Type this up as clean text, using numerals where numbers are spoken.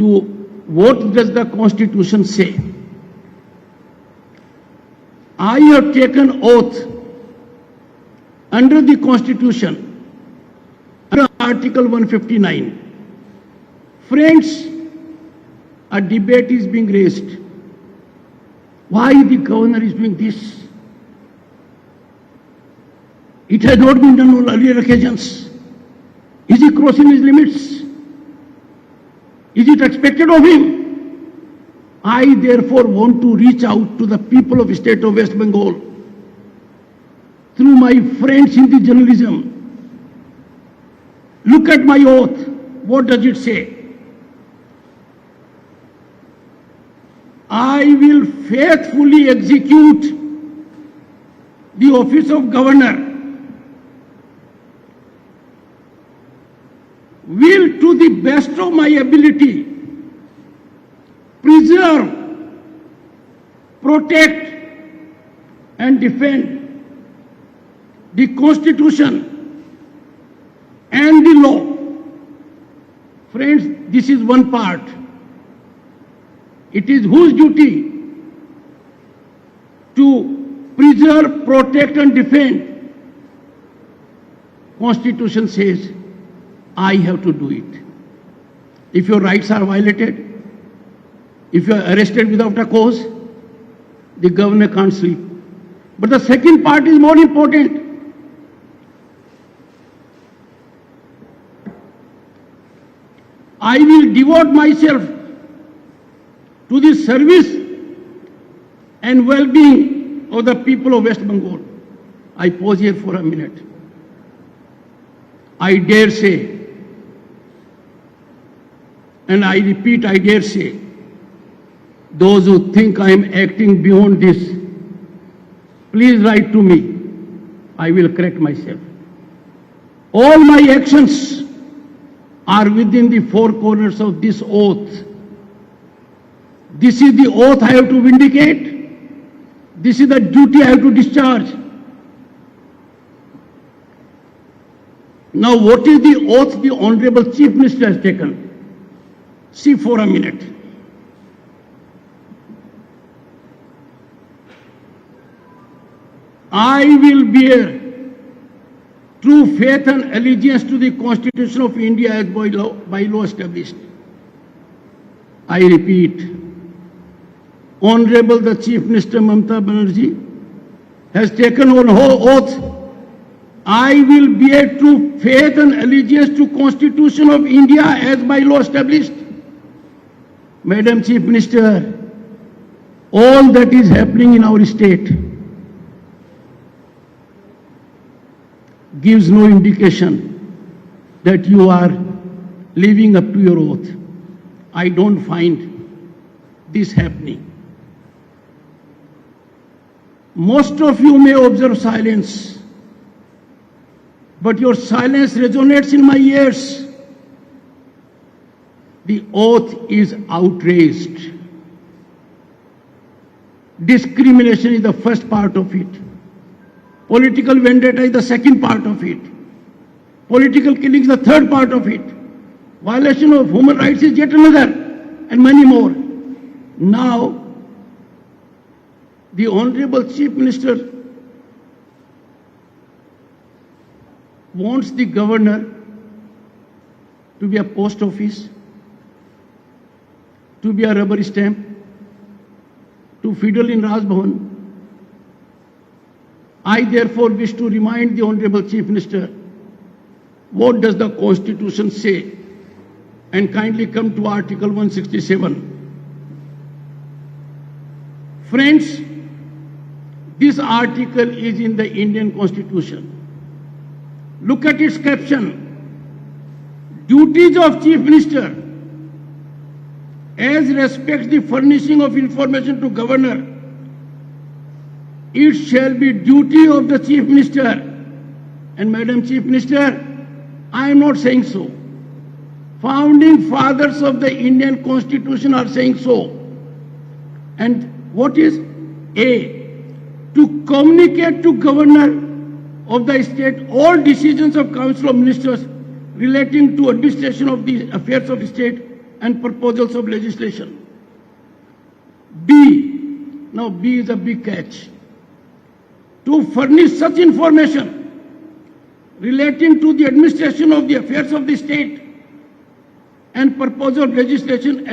to what does the Constitution say. I have taken oath under the Constitution, under Article 159. Friends, a debate is being raised. Why the governor is doing this? It has not been done on earlier occasions. Is he crossing his limits? Is it expected of him? I therefore want to reach out to the people of the state of West Bengal through my friends in the journalism. Look at my oath. What does it say? I will faithfully execute the office of governor, will to the best of my ability preserve, protect and defend the Constitution and the law. Friends, this is one part. It is whose duty to preserve, protect and defend. Constitution says, I have to do it. If your rights are violated, if you are arrested without a cause, the governor can't sleep. But the second part is more important. I will devote myself to the service and well-being of the people of West Bengal. I pause here for a minute. I dare say, and I repeat, I dare say, those who think I am acting beyond this, please write to me. I will correct myself. All my actions are within the four corners of this oath. This is the oath I have to vindicate. This is the duty I have to discharge. Now, what is the oath the Honorable Chief Minister has taken? See for a minute. I will bear true faith and allegiance to the Constitution of India as by law established. I repeat, Honorable the Chief Minister Mamata Banerjee has taken on oath. I will bear true faith and allegiance to Constitution of India as by law established. Madam Chief Minister, all that is happening in our state gives no indication that you are living up to your oath. I don't find this happening. Most of you may observe silence, but your silence resonates in my ears. The oath is outraged. Discrimination is the first part of it. Political vendetta is the second part of it. Political killing is the third part of it. Violation of human rights is yet another, and many more. Now, the Honorable Chief Minister wants the governor to be a post office, to be a rubber stamp, to fiddle in Raj Bhavan. I therefore wish to remind the Honorable Chief Minister, what does the Constitution say? And kindly come to Article 167. Friends, this article is in the Indian Constitution. Look at its caption. Duties of Chief Minister as respects the furnishing of information to Governor. It shall be duty of the Chief Minister. And Madam Chief Minister, I am not saying so. Founding fathers of the Indian Constitution are saying so. And what is A? To communicate to Governor of the state all decisions of Council of Ministers relating to administration of the affairs of the state and proposals of legislation. B, now B is a big catch. To furnish such information relating to the administration of the affairs of the state and proposal of legislation